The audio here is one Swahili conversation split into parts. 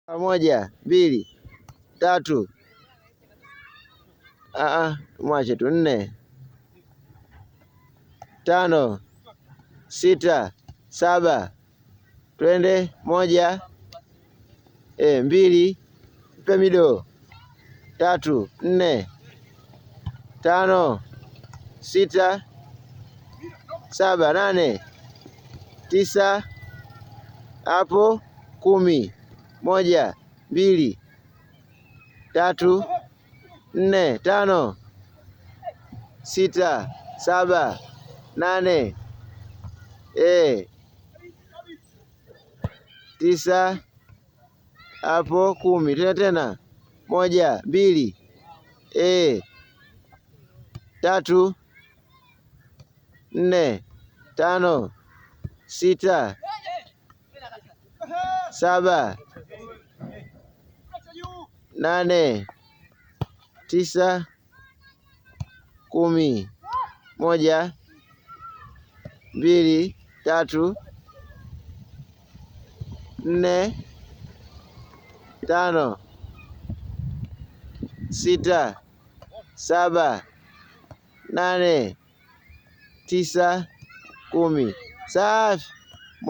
Moja, mbili, tatu. Mwache tu. 4, 5, 6, 7. Twende. 1, 2, mpe mido. 3, 4, 5, 6, 7, 8, 9. Hapo 10. 1, 2, 3, 4, 5, 6, 7, 8, 9. Hapo 10. Tena 1, 2, 3, 4, 5, 6, 7, 8, 9, 10. 1, 2, 3, 4, 5, 6, 7, 8, 9, 10. Safi.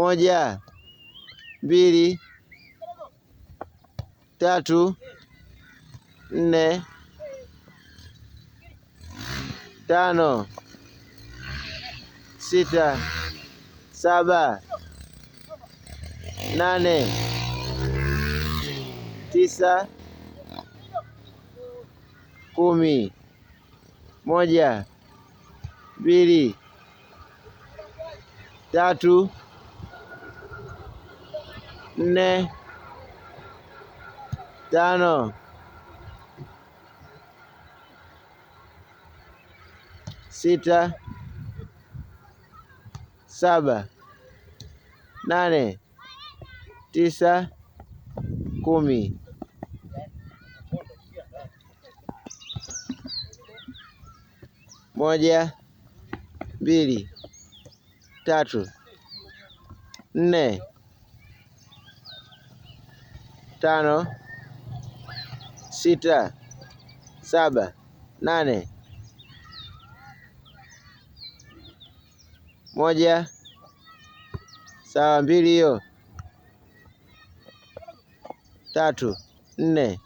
1, 2, 3, 4, 5, 6, 7, 8, 9, 10. 1, 2, 3, 4, 5, 6, 7, 8, 9, 10. 1, 2, 3, 4, 5, 6, 7, 8. 1. Sawa. 2 hiyo. 3, 4.